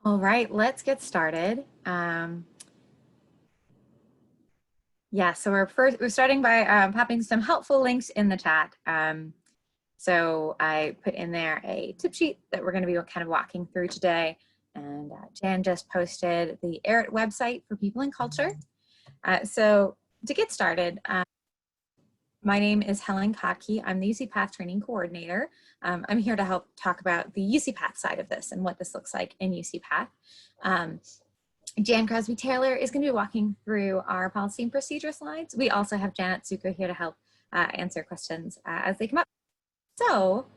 All right, let's get started. Yeah, so we're starting by popping some helpful links in the chat. So I put in there a tip sheet that we're going to be kind of walking through today, and Jan just posted the ERIT website for people and culture. So to get started, my name is Helen Kotke. I'm the UCPath training coordinator. I'm here to help talk about the UCPath side of this and what this looks like in UCPath. Jan Crosby Taylor is going to be walking through our policy and procedure slides. We also have Janet Suka here to help answer questions as they come up. So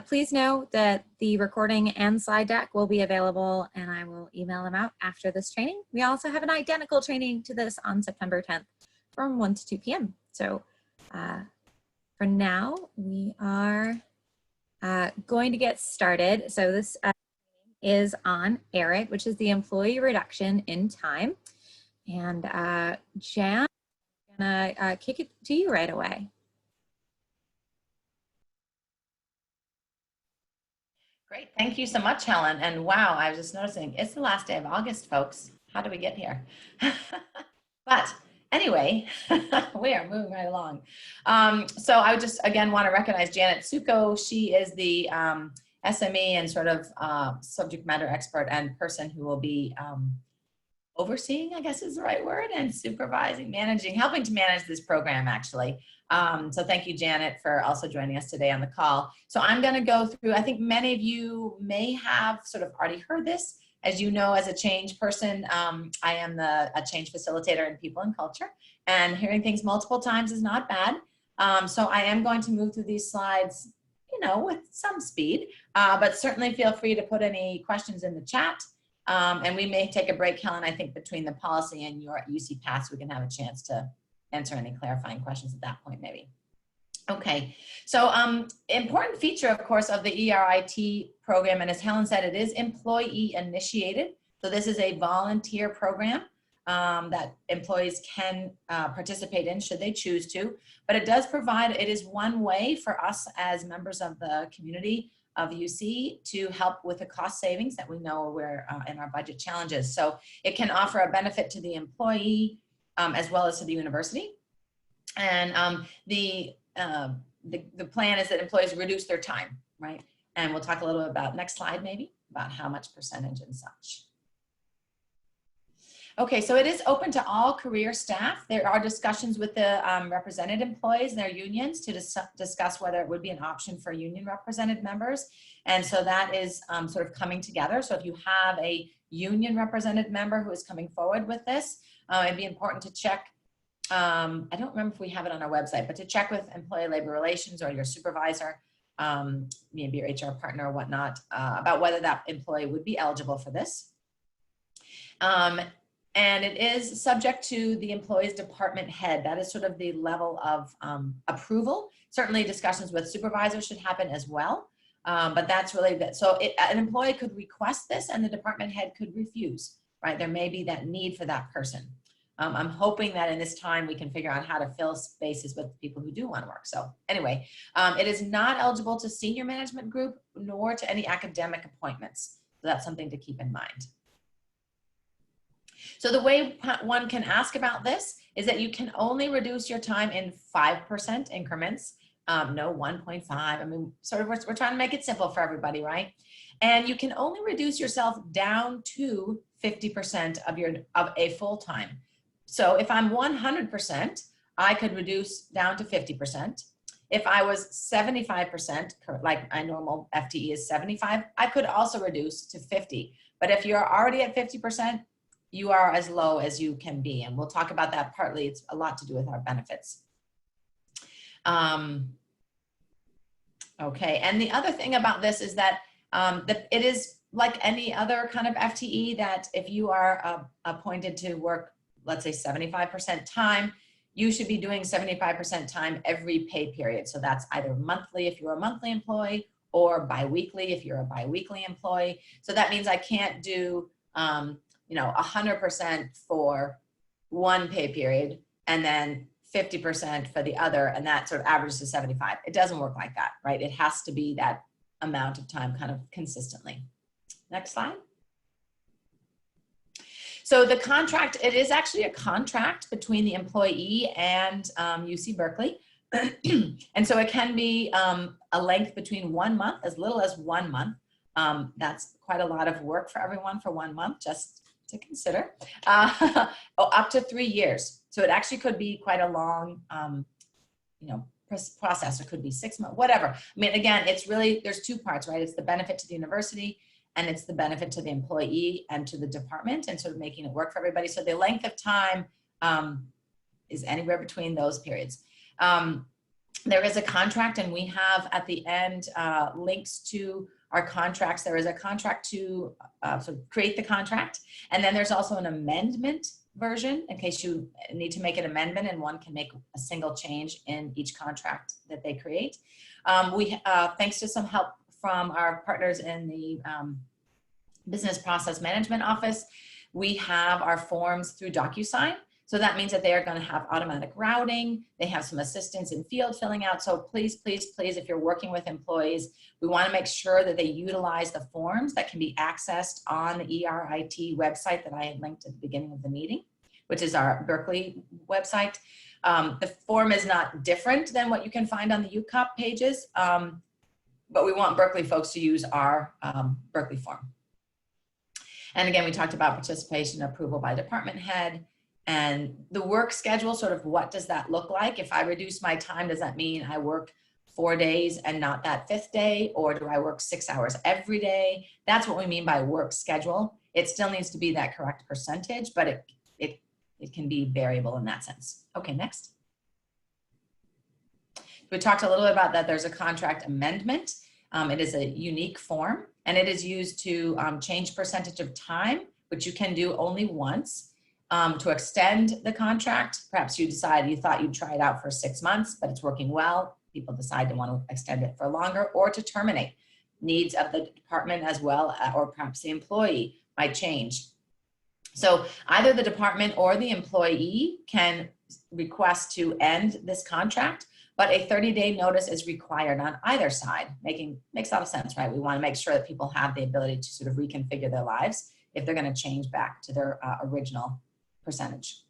please know that the recording and slide deck will be available, and I will email them out after this training. We also have an identical training to this on September 10th from 1 to 2 p.m. So for now, we are going to get started. So this is on ERIT, which is the employee reduction in time. And Jan, I'm gonna kick it to you right away. Great, thank you so much, Helen. And wow, I was just noticing it's the last day of August, folks. How do we get here? But anyway, we are moving right along. So I would just, again, want to recognize Janet Suko. She is the SME and sort of subject matter expert and person who will be overseeing, I guess is the right word, and supervising, managing, helping to manage this program, actually. So thank you, Janet, for also joining us today on the call. So I'm going to go through, I think many of you may have sort of already heard this. As you know, as a change person, I am a change facilitator in people and culture, and hearing things multiple times is not bad. So I am going to move through these slides, you know, with some speed, but certainly feel free to put any questions in the chat. And we may take a break, Helen, I think between the policy and your UCPath, so we can have a chance to answer any clarifying questions at that point, maybe. Okay, so important feature, of course, of the ERIT program, and as Helen said, it is employee initiated. So this is a volunteer program that employees can participate in should they choose to, but it does provide, it is one way for us as members of the community of UC to help with the cost savings that we know we're in our budget challenges. So it can offer a benefit to the employee as well as to the university. And the plan is that employees reduce their time, right? And we'll talk a little bit about, next slide maybe, about how much percentage and such. Okay, so it is open to all career staff. There are discussions with the represented employees and their unions to discuss whether it would be an option for union represented members. And so that is sort of coming together. So if you have a union represented member who is coming forward with this, it'd be important to check. I don't remember if we have it on our website, but to check with employee labor relations or your supervisor, maybe your HR partner or whatnot, about whether that employee would be eligible for this. And it is subject to the employee's department head. That is sort of the level of approval. Certainly discussions with supervisors should happen as well. But that's really that. So an employee could request this and the department head could refuse, right? There may be that need for that person. I'm hoping that in this time we can figure out how to fill spaces with people who do want to work. So anyway, it is not eligible to senior management group nor to any academic appointments. So that's something to keep in mind. So the way one can ask about this is that you can only reduce your time in 5% increments, no 1.5. I mean, sort of we're trying to make it simple for everybody, right? And you can only reduce yourself down to 50% of a full time. So if I'm 100%, I could reduce down to 50%. If I was 75%, like my normal FTE is 75, I could also reduce to 50. But if you're already at 50%, you are as low as you can be. And we'll talk about that partly. It's a lot to do with our benefits. Okay, and the other thing about this is that it is like any other kind of FTE that if you are appointed to work, let's say 75% time, you should be doing 75% time every pay period. So that's either monthly if you're a monthly employee or biweekly if you're a biweekly employee. So that means I can't do you know, 100% for one pay period and then 50% for the other, and that sort of averages to 75. It doesn't work like that, right? It has to be that amount of time kind of consistently. Next slide. So the contract, it is actually a contract between the employee and UC Berkeley. And so it can be a length between 1 month, as little as 1 month. That's quite a lot of work for everyone for 1 month, just to consider, up to 3 years. So it actually could be quite a long, process. It could be 6 months, whatever. I mean, again, it's really, there's two parts, right? It's the benefit to the university and it's the benefit to the employee and to the department, and sort of making it work for everybody. So the length of time is anywhere between those periods. There is a contract, and we have at the end links to our contracts. There is a contract to sort of create the contract, and then there's also an amendment version in case you need to make an amendment and one can make a single change in each contract that they create. Thanks to some help from our partners in the Business Process Management Office, we have our forms through DocuSign. So that means that they are going to have automatic routing. They have some assistance in field filling out. So please, please, please, if you're working with employees, we want to make sure that they utilize the forms that can be accessed on the ERIT website that I had linked at the beginning of the meeting, which is our Berkeley website. The form is not different than what you can find on the UCOP pages, but we want Berkeley folks to use our Berkeley form. And again, we talked about participation approval by department head. And the work schedule, sort of what does that look like? If I reduce my time, does that mean I work 4 days and not that 5th day? Or do I work 6 hours every day? That's what we mean by work schedule. It still needs to be that correct percentage, but it can be variable in that sense. Okay, next. We talked a little bit about that. There's a contract amendment. It is a unique form, and it is used to change percentage of time, which you can do only once. To extend the contract, perhaps you thought you'd try it out for 6 months, but it's working well. People decide to want to extend it for longer, or to terminate. Needs of the department as well, or perhaps the employee might change. So either the department or the employee can request to end this contract, but a 30-day notice is required on either side. Makes a lot of sense, right? We want to make sure that people have the ability to sort of reconfigure their lives if they're going to change back to their original percentage.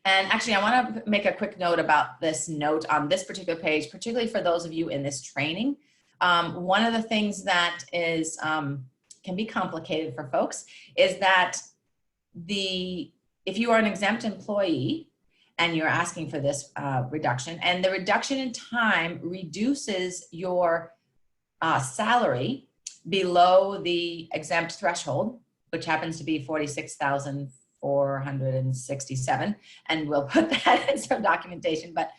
And actually, I want to make a quick note about this note on this particular page, particularly for those of you in this training. One of the things that is can be complicated for folks is that if you are an exempt employee and you're asking for this reduction, and the reduction in time reduces your salary below the exempt threshold, which happens to be 46,467, and we'll put that in some documentation. But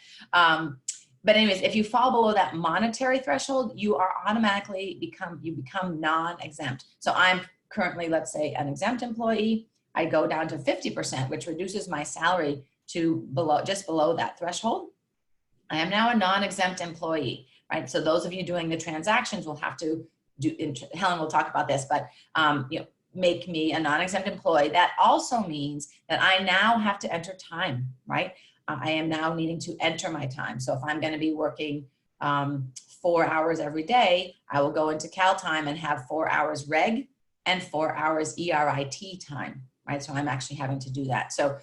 anyways, if you fall below that monetary threshold, you are automatically become non-exempt. So I'm currently, let's say, an exempt employee. I go down to 50%, which reduces my salary to just below that threshold. I am now a non-exempt employee, right? So those of you doing the transactions will have to do. Helen will talk about this, but make me a non-exempt employee. That also means that I now have to enter time, right? I am now needing to enter my time. So if I'm going to be working 4 hours every day, I will go into Cal time and have 4 hours reg and 4 hours ERIT time, right? So I'm actually having to do that. So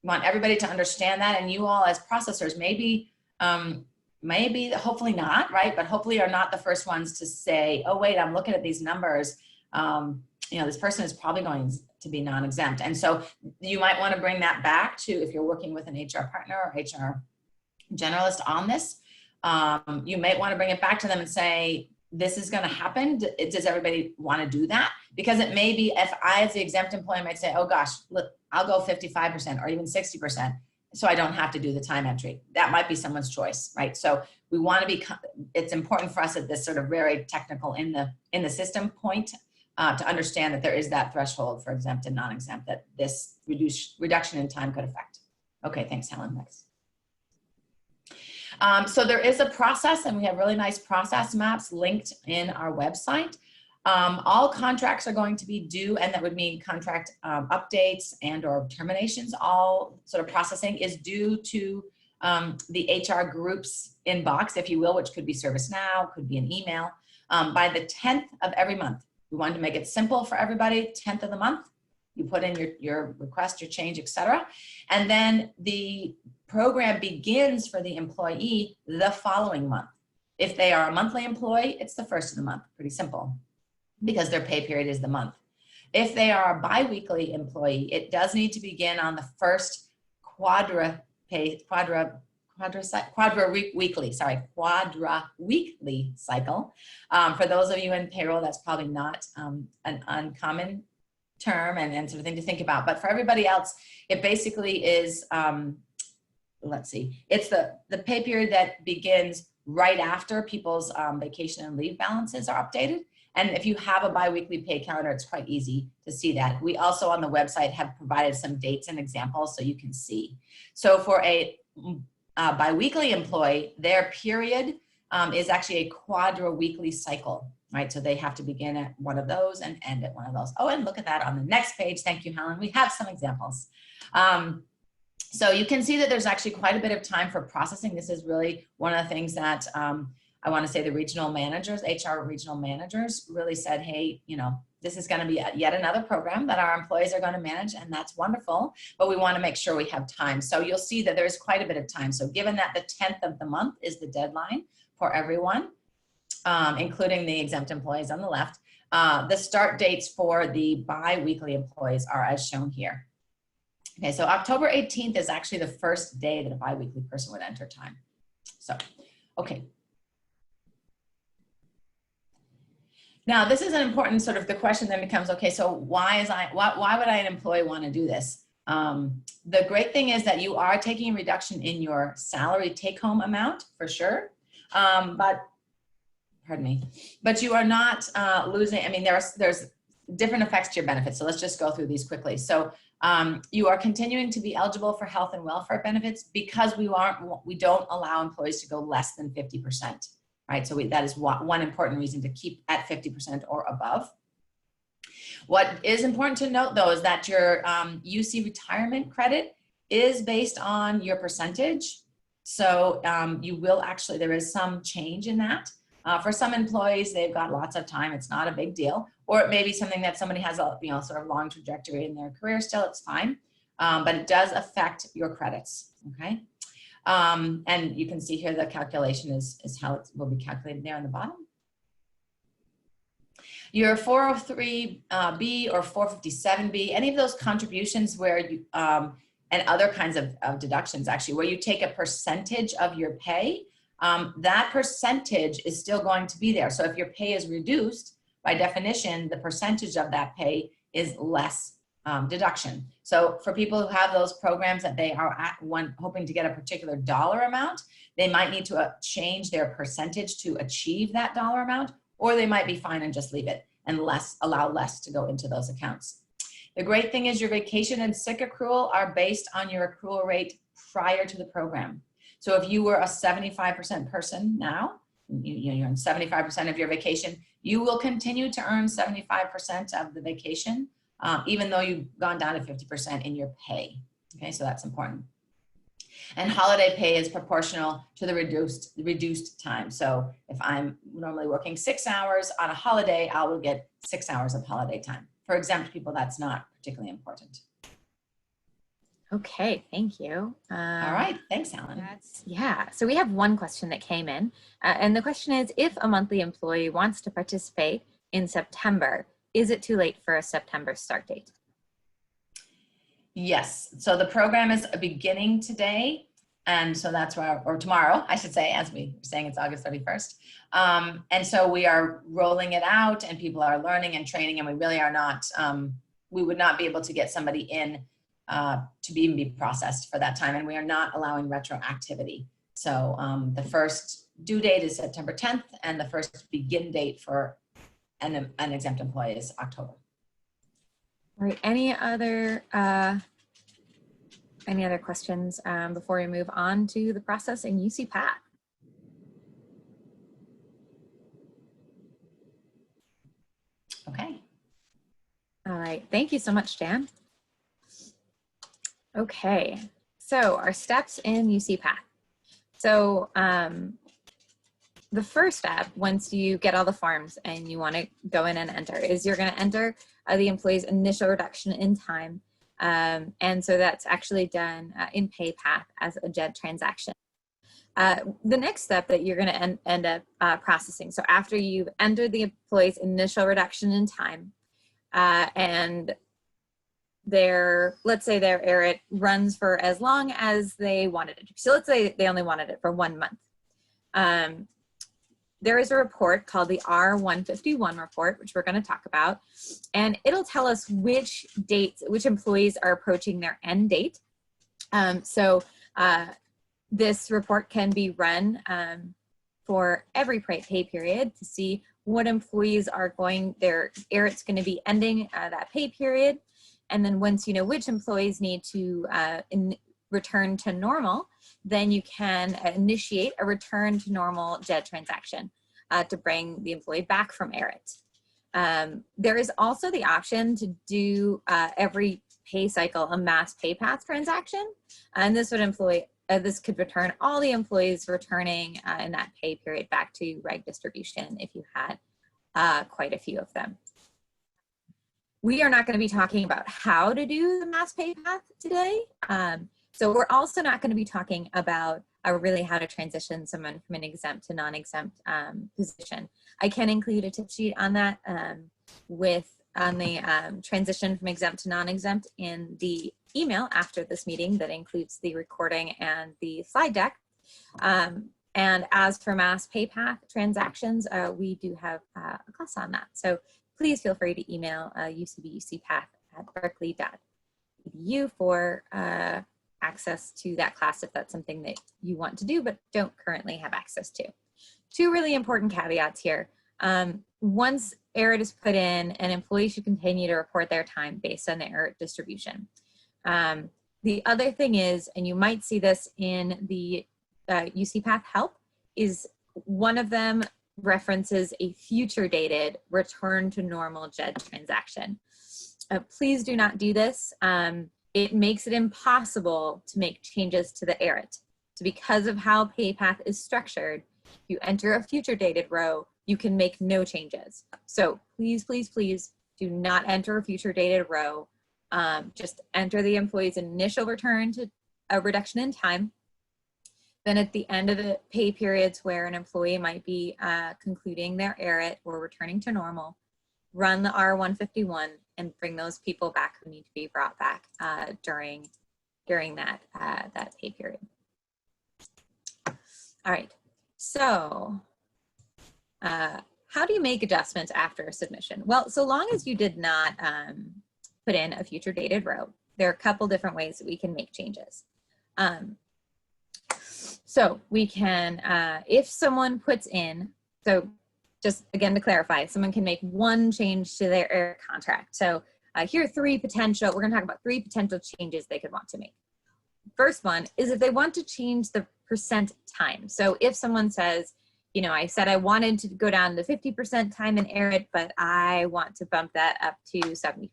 want everybody to understand that, and you all as processors maybe hopefully not, right? But hopefully are not the first ones to say, oh wait, I'm looking at these numbers. This person is probably going to be non-exempt. And so you might want to bring that back to, if you're working with an HR partner or HR generalist on this, you might want to bring it back to them and say, this is going to happen. Does everybody want to do that? Because it may be, if I as the exempt employee might say, oh gosh, look, I'll go 55% or even 60%. So I don't have to do the time entry. That might be someone's choice, right? So we want to be, it's important for us at this sort of very technical in the system point to understand that there is that threshold for exempt and non-exempt that this reduction in time could affect. Okay, thanks, Helen. Next. So there is a process, and we have really nice process maps linked in our website. All contracts are going to be due, and that would mean contract updates and or terminations. All sort of processing is due to the HR group's inbox, if you will, which could be ServiceNow, could be an email, by the 10th of every month. We wanted to make it simple for everybody. 10th of the month, you put in your request, your change, etc. And then the program begins for the employee the following month. If they are a monthly employee, it's the first of the month. Pretty simple, because their pay period is the month. If they are a biweekly employee, it does need to begin on the first quadra weekly cycle. For those of you in payroll, that's probably not an uncommon term and sort of thing to think about. But for everybody else, it basically is, let's see, it's the pay period that begins right after people's vacation and leave balances are updated. And if you have a biweekly pay calendar, it's quite easy to see that. We also on the website have provided some dates and examples so you can see. So for a biweekly employee, their period is actually a quadra-weekly cycle, right? So they have to begin at one of those and end at one of those. Oh, and look at that on the next page. Thank you, Helen. We have some examples. So you can see that there's actually quite a bit of time for processing. This is really one of the things that I want to say the regional managers, HR regional managers really said, hey, you know, this is going to be yet another program that our employees are going to manage, and that's wonderful, but we want to make sure we have time. So you'll see that there's quite a bit of time. So given that the 10th of the month is the deadline for everyone, including the exempt employees on the left, the start dates for the bi-weekly employees are as shown here. Okay, so October 18th is actually the first day that a bi-weekly person would enter time. So, okay. Now, this is an important sort of, the question then becomes, okay, so why would an employee want to do this? The great thing is that you are taking a reduction in your salary take-home amount for sure, but you are not losing. I mean, there's different effects to your benefits. So let's just go through these quickly. So you are continuing to be eligible for health and welfare benefits because we don't allow employees to go less than 50%. Right, so that is one important reason to keep at 50% or above. What is important to note though is that your UC retirement credit is based on your percentage. So you will actually, there is some change in that. For some employees, they've got lots of time, it's not a big deal. Or it may be something that somebody has a sort of long trajectory in their career still, it's fine. But it does affect your credits, okay? And you can see here the calculation is how it will be calculated there on the bottom. Your 403B or 457B, any of those contributions where you, and other kinds of deductions actually, where you take a percentage of your pay, that percentage is still going to be there. So if your pay is reduced, by definition, the percentage of that pay is less deduction. So for people who have those programs that they are hoping to get a particular dollar amount, they might need to change their percentage to achieve that dollar amount, or they might be fine and just leave it and allow less to go into those accounts. The great thing is your vacation and sick accrual are based on your accrual rate prior to the program. So if you were a 75% person now, you're on 75% of your vacation, you will continue to earn 75% of the vacation, even though you've gone down to 50% in your pay. Okay, so that's important. And holiday pay is proportional to the reduced time. So if I'm normally working 6 hours on a holiday, I will get 6 hours of holiday time. For exempt people, that's not particularly important. Okay, thank you. All right, thanks, Helen. Yeah, so we have one question that came in, and the question is, if a monthly employee wants to participate in September, is it too late for a September start date? Yes, so the program is beginning today, and so that's why, or tomorrow, I should say, as we were saying, it's August 31st. And so we are rolling it out, and people are learning and training, and we really are not, we would not be able to get somebody in to even be processed for that time, and we are not allowing retroactivity. So the first due date is September 10th, and the first begin date for an exempt employee is October. All right, any other questions before we move on to the process in UCPath? Okay. All right, thank you so much, Jan. Okay, so our steps in UCPath. So the first step, once you get all the forms and you want to go in and enter, is you're going to enter the employee's initial reduction in time. And so that's actually done in PayPath as a JED transaction. The next step that you're going to end up processing, so after you've entered the employee's initial reduction in time, and let's say their ERIT runs for as long as they wanted it to. So let's say they only wanted it for 1 month. There is a report called the R151 report, which we're going to talk about, and it'll tell us which employees are approaching their end date. This report can be run for every pay period to see what employees are their ERIT's going to be ending that pay period. And then once you know which employees need to return to normal, then you can initiate a return to normal JED transaction to bring the employee back from ERIT. There is also the option to do every pay cycle a mass PayPath transaction, and this could return all the employees returning in that pay period back to reg distribution if you had quite a few of them. We are not going to be talking about how to do the mass PayPath today. So we're also not going to be talking about really how to transition someone from an exempt to non-exempt position. I can include a tip sheet on that on the transition from exempt to non-exempt in the email after this meeting that includes the recording and the slide deck. And as for mass PayPath transactions, we do have a class on that. So please feel free to email ucb.berkeley.edu for access to that class if that's something that you want to do but don't currently have access to. Two really important caveats here. Once ERIT is put in, an employee should continue to report their time based on the ERIT distribution. The other thing is, and you might see this in the UCPath help, is one of them references a future dated return to normal JED transaction. Please do not do this. It makes it impossible to make changes to the ERIT. So because of how PayPath is structured, if you enter a future dated row, you can make no changes. So please, please, please do not enter a future dated row. Just enter the employee's initial return to a reduction in time. Then at the end of the pay periods where an employee might be concluding their ERIT or returning to normal, run the R151 and bring those people back who need to be brought back during that pay period. All right, so how do you make adjustments after a submission? Well, so long as you did not put in a future dated row, there are a couple different ways that we can make changes. So we can, if someone puts in, so just again to clarify, someone can make one change to their ERIT contract. So here are we're gonna talk about 3 potential changes they could want to make. First one is if they want to change the percent time. So if someone says, you know, I said I wanted to go down to 50% time in ERIT, but I want to bump that up to 75%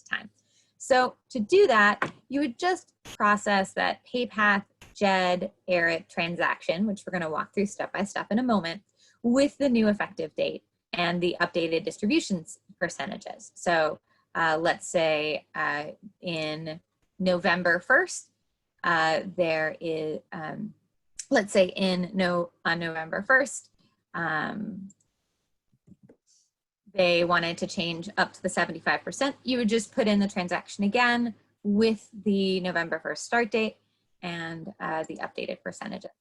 time. So to do that, you would just process that PayPath JED ERIT transaction, which we're going to walk through step by step in a moment, with the new effective date and the updated distributions percentages. So let's say in November 1st, there is, let's say on November 1st, they wanted to change up to the 75%, you would just put in the transaction again with the November 1st start date and the updated percentages.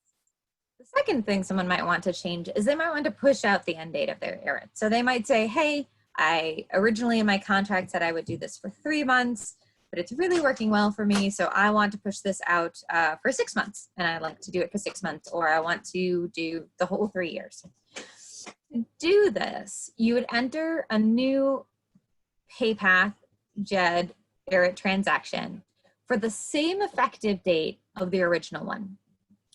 The second thing someone might want to change is they might want to push out the end date of their ERIT. So they might say, hey, I originally in my contract said I would do this for 3 months, but it's really working well for me, so I want to push this out for 6 months, and I'd like to do it for 6 months, or I want to do the whole 3 years. To do this, you would enter a new PayPath JED ERIT transaction for the same effective date of the original one.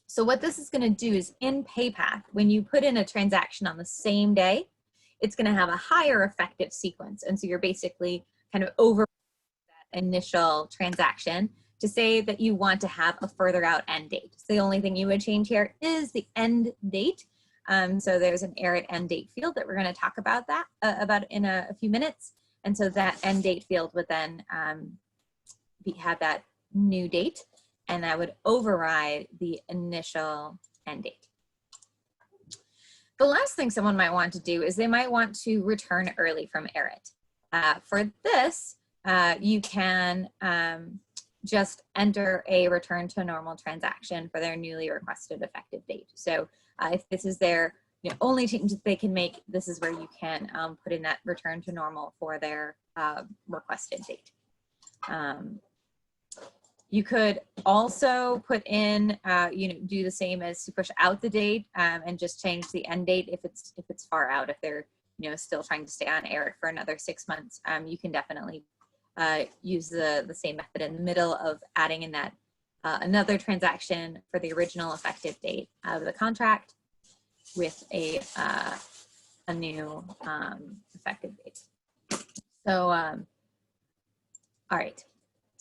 So what this is going to do is in PayPath, when you put in a transaction on the same day, it's going to have a higher effective sequence. And so you're basically kind of over that initial transaction to say that you want to have a further out end date. So the only thing you would change here is the end date So there's an ERIT end date field that we're going to talk about in a few minutes. And so that end date field would then have that new date, and that would override the initial end date. The last thing someone might want to do is they might want to return early from ERIT. For this, you can just enter a return to normal transaction for their newly requested effective date. So if this is their only change that they can make, this is where you can put in that return to normal for their requested date. You could also put in, do the same as to push out the date and just change the end date if it's far out. If they're still trying to stay on ERIT for another 6 months, you can definitely use the same method in the middle of adding in that another transaction for the original effective date of the contract with a new effective date. So, all right.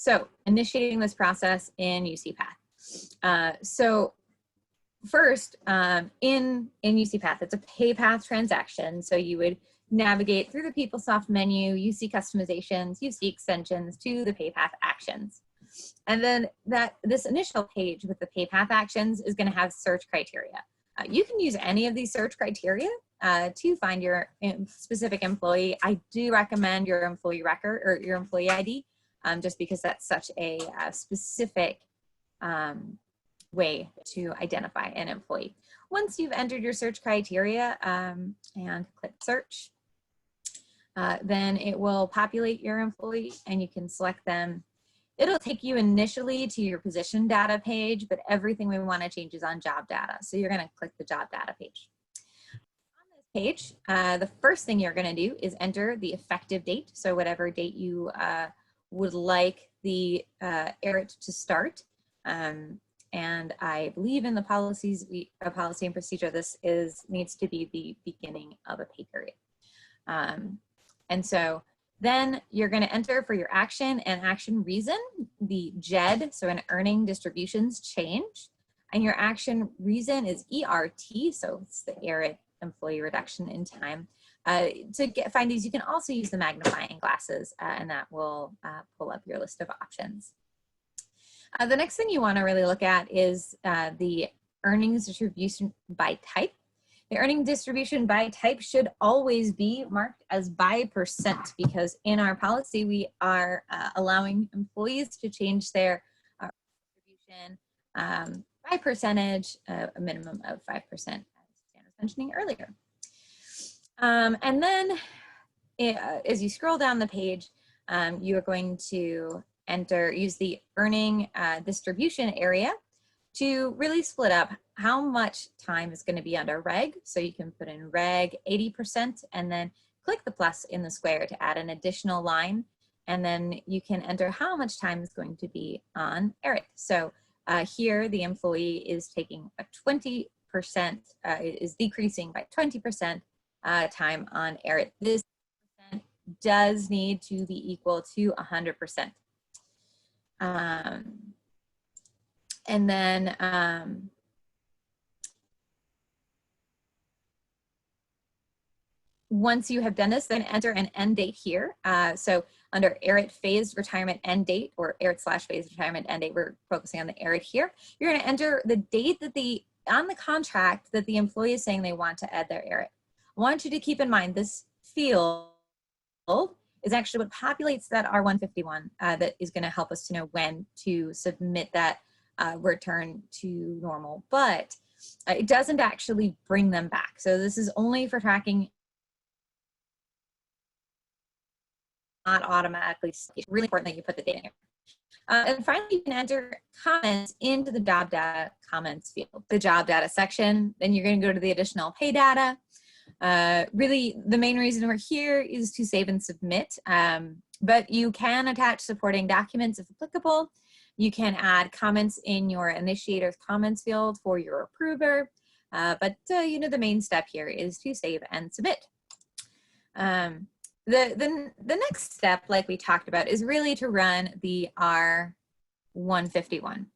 So initiating this process in UCPath. So first, in UCPath, it's a pay path transaction. So you would navigate through the PeopleSoft menu, UC customizations, UC extensions to the pay path actions. And then this initial page with the pay path actions is going to have search criteria. You can use any of these search criteria to find your specific employee. I do recommend your employee record or your employee ID, just because that's such a specific way to identify an employee. Once you've entered your search criteria and click search, then it will populate your employee and you can select them. It'll take you initially to your position data page, but everything we want to change is on job data. So you're going to click the job data page. On this page, the first thing you're going to do is enter the effective date. So whatever date you would like the ERIT to start. And I believe in the policies, policy and procedure, this needs to be the beginning of a pay period. And so then you're going to enter for your action and action reason, the JED, so an earning distributions change. And your action reason is ERT, so it's the ERIT employee reduction in time. To find these, you can also use the magnifying glasses, and that will pull up your list of options. The next thing you want to really look at is the earnings distribution by type. The earning distribution by type should always be marked as by percent, because in our policy, we are allowing employees to change their distribution by percentage, a minimum of 5%, as Stan was mentioning earlier. And then as you scroll down the page, you are going to use the earning distribution area to really split up how much time is going to be under reg. So you can put in reg 80% and then click the plus in the square to add an additional line. And then you can enter how much time is going to be on ERIT. So here the employee is taking a 20%, is decreasing by 20% time on ERIT. This does need to be equal to 100%. And then once you have done this, then enter an end date here. So under ERIT phased retirement end date, or ERIT/phased retirement end date, we're focusing on the ERIT here. You're going to enter the date that on the contract that the employee is saying they want to add their ERIT. I want you to keep in mind this field is actually what populates that R151 that is going to help us to know when to submit that return to normal, but it doesn't actually bring them back. So this is only for tracking, not automatically. It's really important that you put the data in here. And finally, you can enter comments into the job data comments field, the job data section. Then you're going to go to the additional pay data. Really, the main reason we're here is to save and submit, but you can attach supporting documents if applicable. You can add comments in your initiator's comments field for your approver, but the main step here is to save and submit. The next step, like we talked about, is really to run the R151.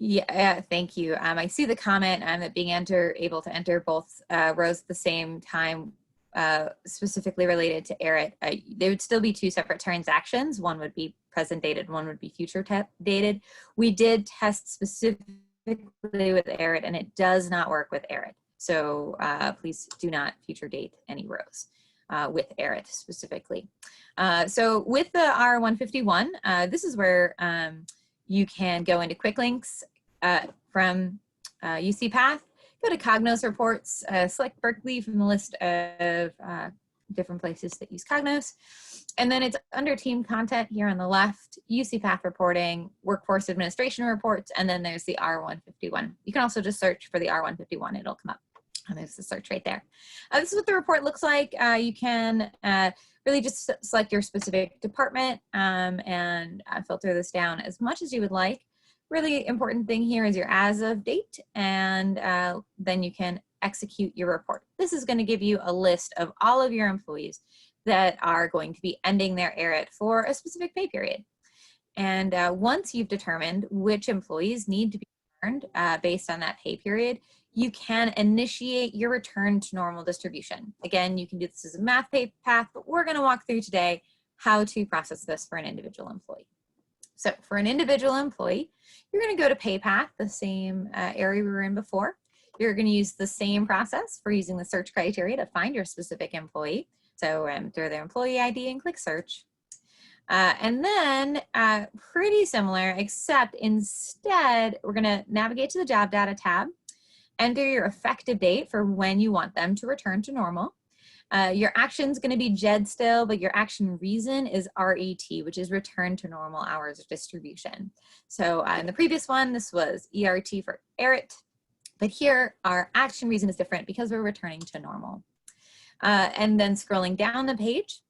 Yeah, thank you. I see the comment that being able to enter both rows at the same time, specifically related to ERIT. There would still be two separate transactions. One would be present dated, one would be future dated. We did test specifically with ERIT, and it does not work with ERIT. So please do not future date any rows with ERIT specifically. So with the R151, this is where you can go into quick links from UCPath, go to Cognos reports, select Berkeley from the list of different places that use Cognos. And then it's under team content here on the left, UCPath reporting, workforce administration reports, and then there's the R151. You can also just search for the R151, it'll come up. And there's the search right there. This is what the report looks like. You can really just select your specific department and filter this down as much as you would like. Really important thing here is your as of date, and then you can execute your report. This is going to give you a list of all of your employees that are going to be ending their ERIT for a specific pay period. And once you've determined which employees need to be returned based on that pay period, you can initiate your return to normal distribution. Again, you can do this as a math path, but we're going to walk through today how to process this for an individual employee. So for an individual employee, you're going to go to PayPath, the same area we were in before. You're going to use the same process for using the search criteria to find your specific employee. So enter their employee ID and click search. And then pretty similar, except instead, we're going to navigate to the job data tab, enter your effective date for when you want them to return to normal. Your action is going to be JED still, but your action reason is RET, which is return to normal hours of distribution. So in the previous one, this was ERT for ERIT, but here our action reason is different because we're returning to normal. And then scrolling down the page,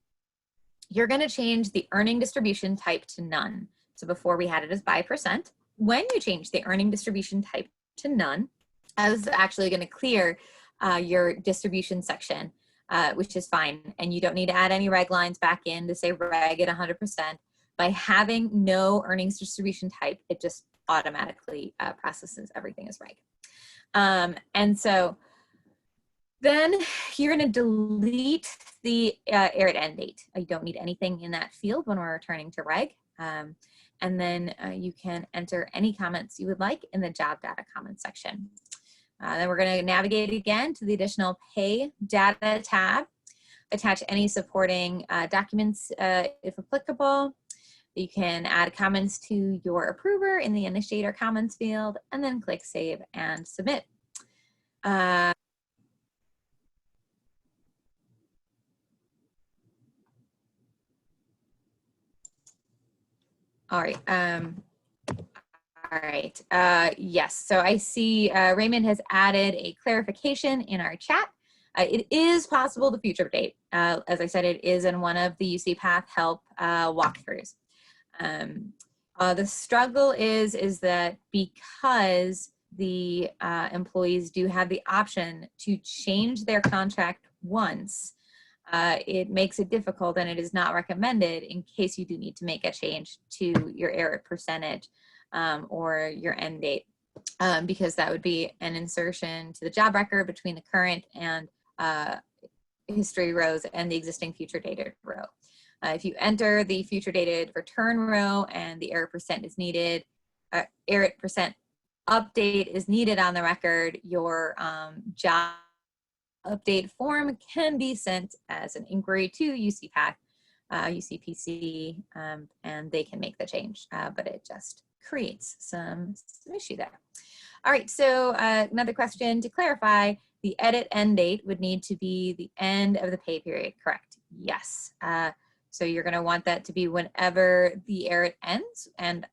you're going to change the earning distribution type to none. So before we had it as by percent. When you change the earning distribution type to none, this is actually going to clear your distribution section, which is fine. And you don't need to add any reg lines back in to say reg at 100%. By having no earnings distribution type, it just automatically processes everything as reg. And so then you're going to delete the ERIT end date. You don't need anything in that field when we're returning to reg. And then you can enter any comments you would like in the job data comments section. Then we're going to navigate again to the additional pay data tab, attach any supporting documents if applicable. You can add comments to your approver in the initiator comments field, and then click save and submit. All right. All right. Yes. So I see Raymond has added a clarification in our chat. It is possible to future date. As I said, it is in one of the UCPath help walkthroughs. The struggle is that because the employees do have the option to change their contract once, it makes it difficult, and it is not recommended in case you do need to make a change to your ERIT percentage or your end date, because that would be an insertion to the job record between the current and history rows and the existing future dated row. If you enter the future dated return row and the ERIT percent is needed, ERIT percent update is needed on the record, your job update form can be sent as an inquiry to UCPath, UCPC, and they can make the change, but it just creates some issue there. All right, so another question to clarify, the edit end date would need to be the end of the pay period, correct? Yes. So you're going to want that to be whenever the ERIT ends, and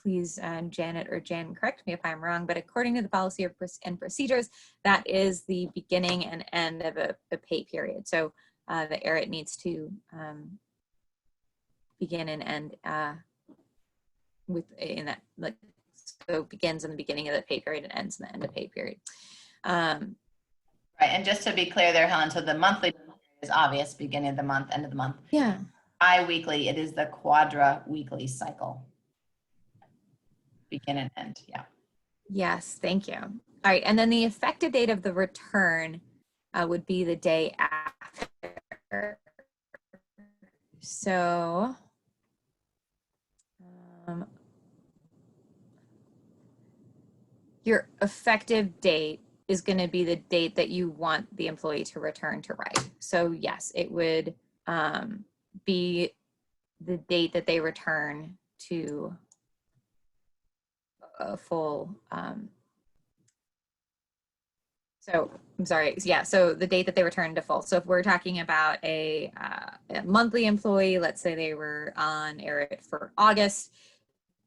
please, Janet or Jan, correct me if I'm wrong, but according to the policy and procedures, that is the beginning and end of a pay period. So the ERIT needs to begin and end in that, like, so it begins in the beginning of the pay period and ends in the end of pay period. Right, and just to be clear there, Helen, so the monthly is obvious, beginning of the month, end of the month. Yeah. Bi-weekly, it is the quadra-weekly cycle. begin and end. Yeah. Yes, thank you. All right, and then the effective date of the return would be the day after. So, your effective date is going to be the date that you want the employee to return to right. So yes, it would be the date that they return to a full, so I'm sorry, yeah, so the date that they return to full. So if we're talking about a monthly employee, let's say they were on ERIT for August,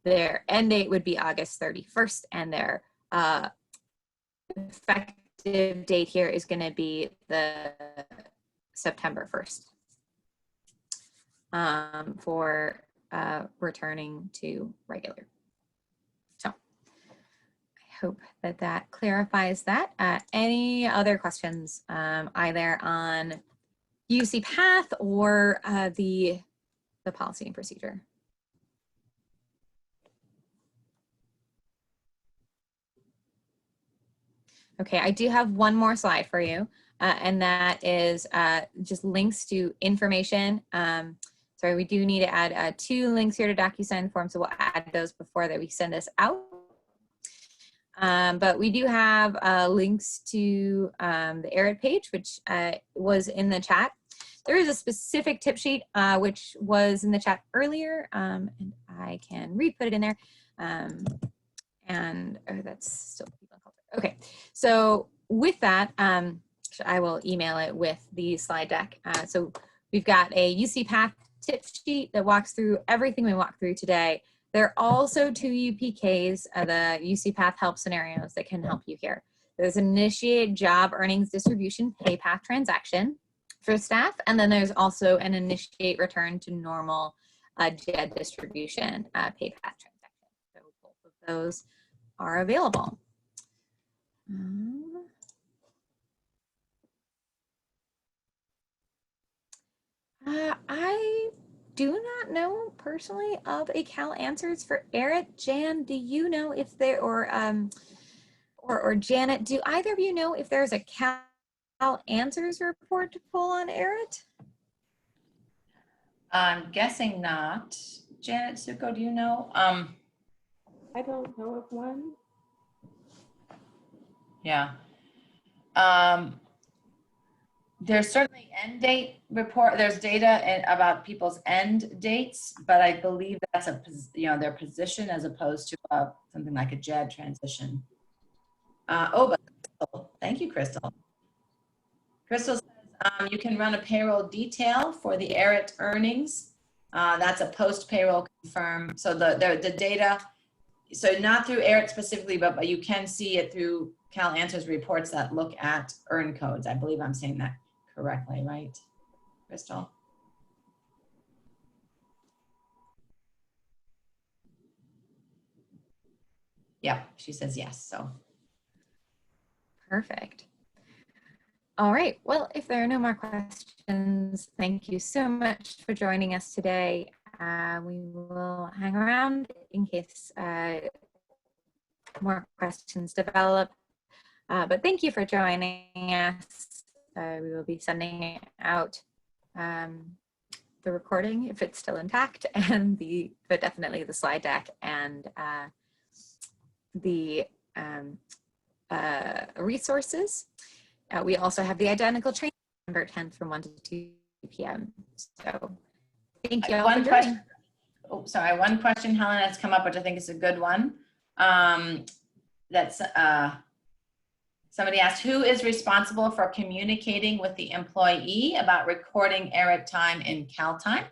their end date would be August 31st, and their effective date here is going to be the September 1st for returning to regular. So I hope that that clarifies that. Any other questions either on UCPath or the policy and procedure? Okay, I do have one more slide for you, and that is just links to information. Sorry, we do need to add 2 links here to DocuSign form, so we'll add those before that we send this out. But we do have links to the ERIT page, which was in the chat. There is a specific tip sheet, which was in the chat earlier, and I can re-put it in there. And oh, that's still people. Okay, so with that, I will email it with the slide deck. So we've got a UCPath tip sheet that walks through everything we walked through today. There are also 2 UPKs, the UCPath help scenarios that can help you here. There's initiate job earnings distribution pay path transaction for staff, and then there's also an initiate return to normal JED distribution pay path transaction. So both of those are available. I do not know personally of a Cal Answers for ERIT. Jan, do you know if there, or Janet, do either of you know if there's a Cal Answers report to pull on ERIT? I'm guessing not. Janet Suko, do you know? I don't know of one. Yeah. There's certainly end date report. There's data about people's end dates, but I believe that's their position as opposed to something like a JED transition. But thank you, Crystal. Crystal says you can run a payroll detail for the ERIT earnings. That's a post payroll confirm. So the data, so not through ERIT specifically, but you can see it through Cal Answers reports that look at earn codes. I believe I'm saying that correctly, right, Crystal? Yeah, she says yes, so. Perfect. All right, well, if there are no more questions, thank you so much for joining us today. We will hang around in case more questions develop. But thank you for joining us. We will be sending out the recording if it's still intact, and but definitely the slide deck and the resources. We also have the identical training November 10th from 1 to 2 p.m. So thank you all for joining. Oh, sorry, one question, Helen, has come up, which I think is a good one. That's somebody asked, who is responsible for communicating with the employee about recording ERIT time in CalTime?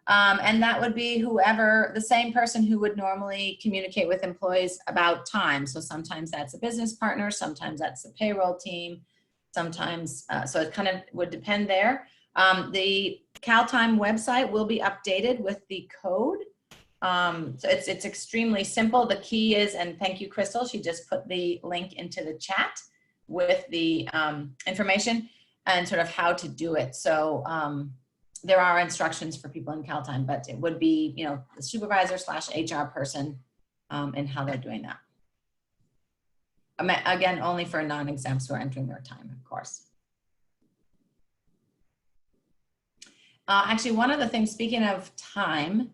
And that would be whoever, the same person who would normally communicate with employees about time. So sometimes that's a business partner, sometimes that's the payroll team, sometimes, so it kind of would depend there. The CalTime website will be updated with the code. So it's extremely simple. The key is, and thank you, Crystal, she just put the link into the chat with the information and sort of how to do it. So there are instructions for people in CalTime, but it would be, the supervisor / HR person in how they're doing that. Again, only for non-exempts who are entering their time, of course. Actually, one of the things, speaking of time,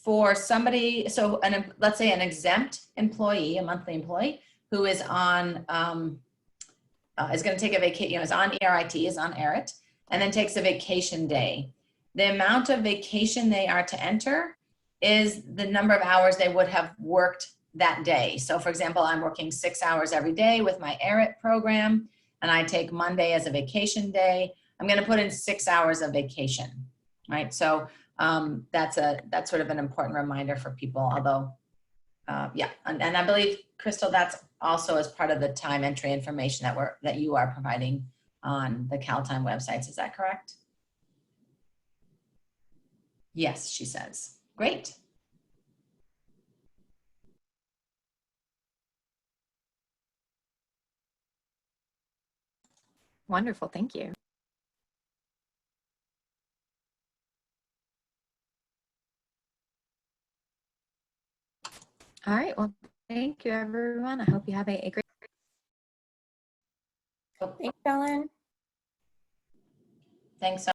for somebody, so let's say an exempt employee, a monthly employee who is on, is going to take a vacation, is on ERIT, is on ERIT, and then takes a vacation day. The amount of vacation they are to enter is the number of hours they would have worked that day. So for example, I'm working 6 hours every day with my ERIT program, and I take Monday as a vacation day. I'm going to put in 6 hours of vacation, right? So that's sort of an important reminder for people, although, yeah. And I believe, Crystal, that's also as part of the time entry information that you are providing on the CalTime websites. Is that correct? Yes, she says. Great. Wonderful, thank you. All right, well, thank you, everyone. I hope you have a great Thanks, Ellen. Thanks.